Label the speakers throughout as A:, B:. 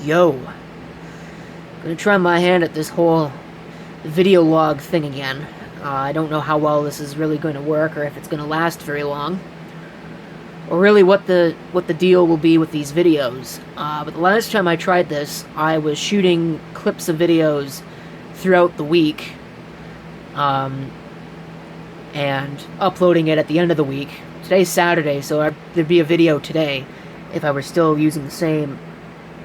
A: Yo, gonna try my hand at this whole video log thing again. I don't know how well this is really going to work, or if it's going to last very long, or really what the deal will be with these videos. But the last time I tried this, I was shooting clips of videos throughout the week, and uploading it at the end of the week. Today's Saturday, so there'd be a video today if I were still using the same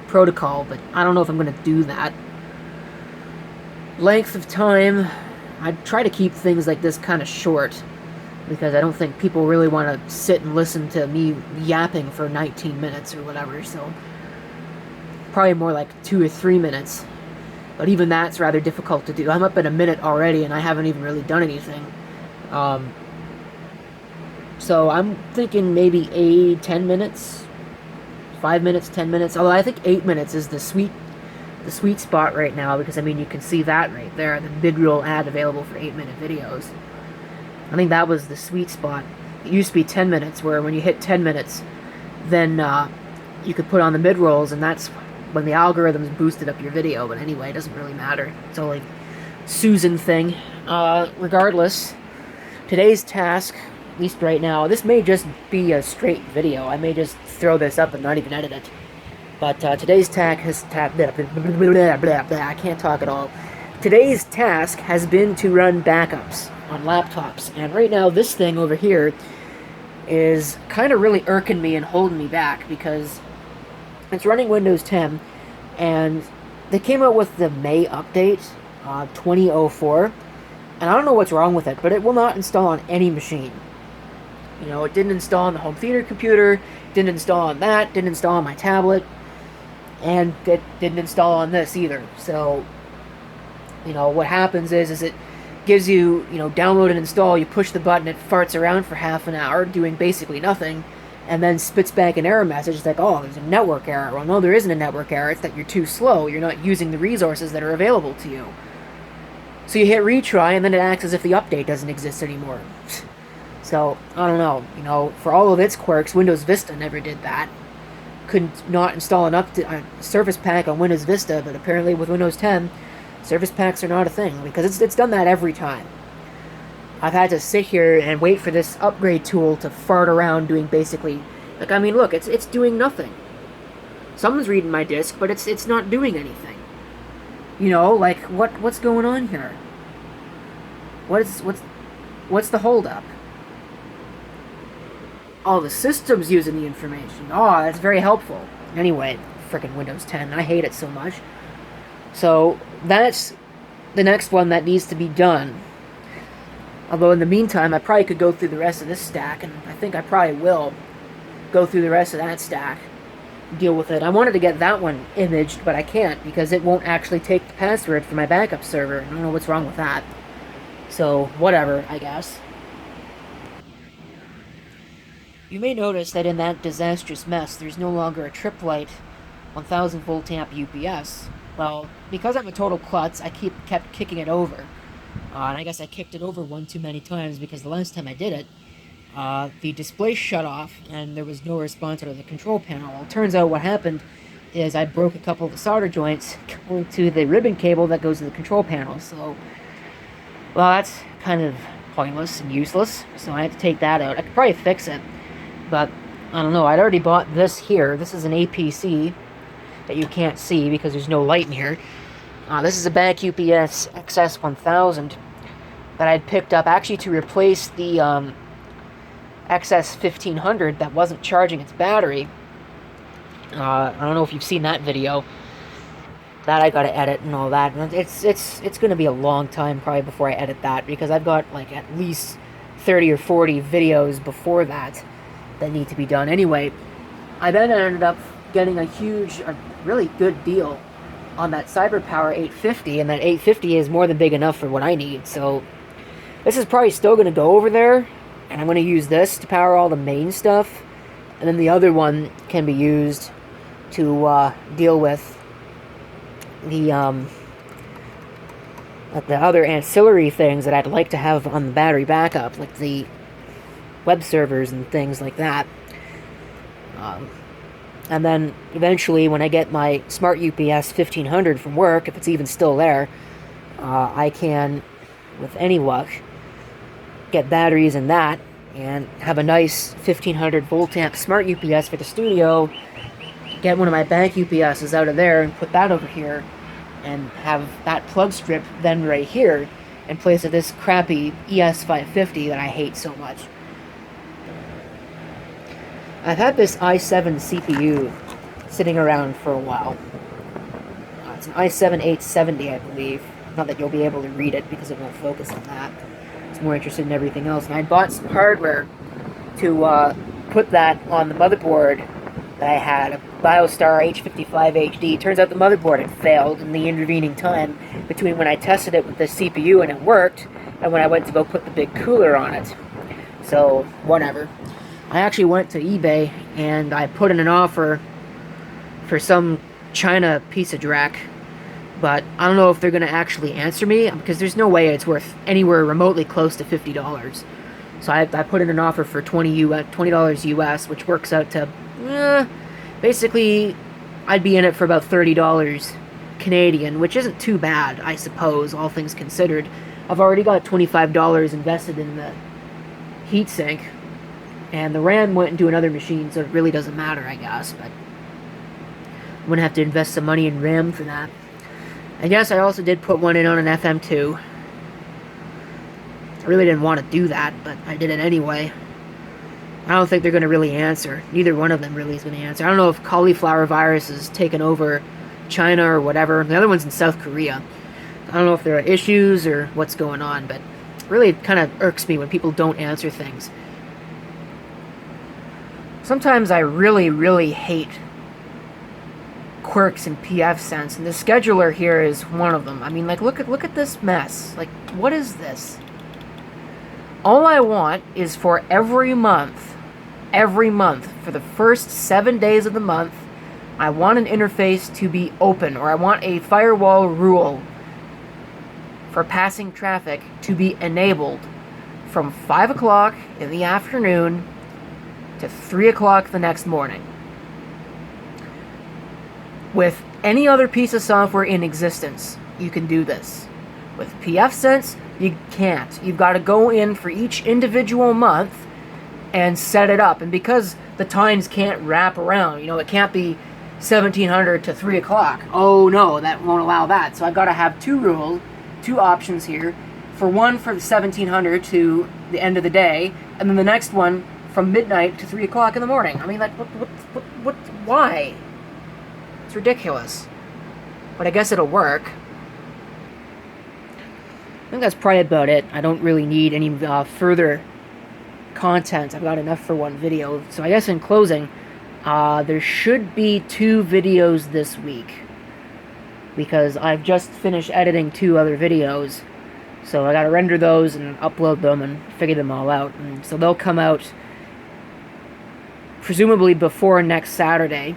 A: protocol, but I don't know if I'm going to do that. Length of time, I try to keep things like this kind of short, because I don't think people really want to sit and listen to me yapping for 19 minutes or whatever, so probably more like 2 or 3 minutes, but even that's rather difficult to do. I'm up at a minute already, and I haven't even really done anything. So I'm thinking maybe 10 minutes, 5 minutes, 10 minutes, although I think 8 minutes is the sweet spot right now, because I mean you can see that right there, the mid-roll ad available for 8-minute videos. I think that was the sweet spot. It used to be 10 minutes, where when you hit 10 minutes, then you could put on the mid-rolls, and that's when the algorithms boosted up your video. But anyway, it doesn't really matter. It's all like Susan thing. Regardless, today's task, at least right now, this may just be a straight video. I may just throw this up and not even edit it. But today's task has I can't talk at all. Today's task has been to run backups on laptops, and right now this thing over here is kind of really irking me and holding me back, because it's running Windows 10, and they came out with the May update, 2004, and I don't know what's wrong with it, but it will not install on any machine. You know, it didn't install on the home theater computer, didn't install on that, didn't install on my tablet, and it didn't install on this either. So, you know, what happens is it gives you, download and install, you push the button, it farts around for half an hour, doing basically nothing, and then spits back an error message. It's like, oh, there's a network error. Well, no, there isn't a network error, it's that you're too slow, you're not using the resources that are available to you. So you hit retry, and then it acts as if the update doesn't exist anymore. So, I don't know, for all of its quirks, Windows Vista never did that. Couldn't not install a Surface Pack on Windows Vista, but apparently with Windows 10, Surface Packs are not a thing, because it's done that every time. I've had to sit here and wait for this upgrade tool to fart around doing basically, like, I mean, look, it's doing nothing. Someone's reading my disk, but it's not doing anything. Like, what's going on here? What's the holdup? Oh, the system's using the information. Oh, that's very helpful. Anyway, frickin' Windows 10. I hate it so much. So, that's the next one that needs to be done. Although, in the meantime, I probably could go through the rest of this stack, and I think I probably will go through the rest of that stack, deal with it. I wanted to get that one imaged, but I can't, because it won't actually take the password for my backup server. I don't know what's wrong with that. So, whatever, I guess. You may notice that in that disastrous mess, there's no longer a trip light 1000 volt amp UPS. Well, because I'm a total klutz, I kept kicking it over. And I guess I kicked it over one too many times, because the last time I did it, the display shut off and there was no response out of the control panel. Well, it turns out what happened is I broke a couple of the solder joints going to the ribbon cable that goes to the control panel. So, well, that's kind of pointless and useless, so I had to take that out. I could probably fix it, but I don't know. I'd already bought this here. This is an APC that you can't see because there's no light in here. This is a back UPS XS1000 that I'd picked up actually to replace the XS1500 that wasn't charging its battery. I don't know if you've seen that video. That I gotta edit and all that. And it's gonna be a long time probably before I edit that, because I've got like at least 30 or 40 videos before that need to be done. Anyway, I then ended up getting a really good deal on that CyberPower 850, and that 850 is more than big enough for what I need. So this is probably still going to go over there, and I'm going to use this to power all the main stuff, and then the other one can be used to deal with the other ancillary things that I'd like to have on the battery backup, like the web servers and things like that. And then eventually, when I get my smart UPS 1500 from work, if it's even still there, I can, with any luck, get batteries in that and have a nice 1500 volt amp smart UPS for the studio, get one of my bank UPSs out of there and put that over here, and have that plug strip then right here in place of this crappy ES550 that I hate so much. I've had this i7 CPU sitting around for a while. It's an i7 870, I believe. Not that you'll be able to read it because it won't focus on that. It's more interested in everything else. And I bought some hardware to put that on the motherboard that I had, a BioStar H55 HD. Turns out the motherboard had failed in the intervening time between when I tested it with the CPU and it worked, and when I went to go put the big cooler on it. So, whatever. I actually went to eBay and I put in an offer for some China piece of dreck, but I don't know if they're going to actually answer me, because there's no way it's worth anywhere remotely close to $50. So I put in an offer for $20 US, which works out to, basically, I'd be in it for about $30 Canadian, which isn't too bad, I suppose, all things considered. I've already got $25 invested in the heatsink, and the RAM went into another machine, so it really doesn't matter, I guess, but I'm going to have to invest some money in RAM for that. I guess I also did put one in on an FM2. I really didn't want to do that, but I did it anyway. I don't think they're going to really answer. Neither one of them really is going to answer. I don't know if cauliflower virus has taken over China or whatever. The other one's in South Korea. I don't know if there are issues or what's going on, but really it kind of irks me when people don't answer things. Sometimes I really, really hate quirks in pfSense, and the scheduler here is one of them. I mean, like, look at this mess. Like, what is this? All I want is for every month, for the first 7 days of the month, I want an interface to be open, or I want a firewall rule for passing traffic to be enabled from 5 o'clock in the afternoon to 3 o'clock the next morning. With any other piece of software in existence, you can do this. With pfSense, you can't. You've got to go in for each individual month and set it up. And because the times can't wrap around, it can't be 1700 to 3 o'clock. Oh no, that won't allow that. So I've got to have two options here. For one, for the 1700 to the end of the day, and then the next one from midnight to 3 o'clock in the morning. I mean, like, why? It's ridiculous. But I guess it'll work. I think that's probably about it. I don't really need any further content. I've got enough for one video. So I guess in closing, there should be 2 videos this week, because I've just finished editing 2 other videos. So I gotta render those and upload them and figure them all out. And so they'll come out presumably before next Saturday.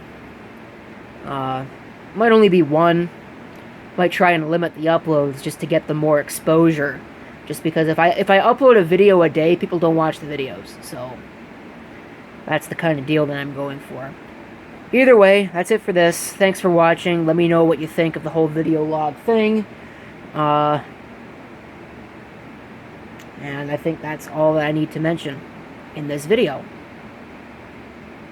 A: Might only be 1. Might try and limit the uploads just to get them more exposure. Just because if I upload a video a day, people don't watch the videos. So that's the kind of deal that I'm going for. Either way, that's it for this. Thanks for watching. Let me know what you think of the whole video log thing. And I think that's all that I need to mention in this video.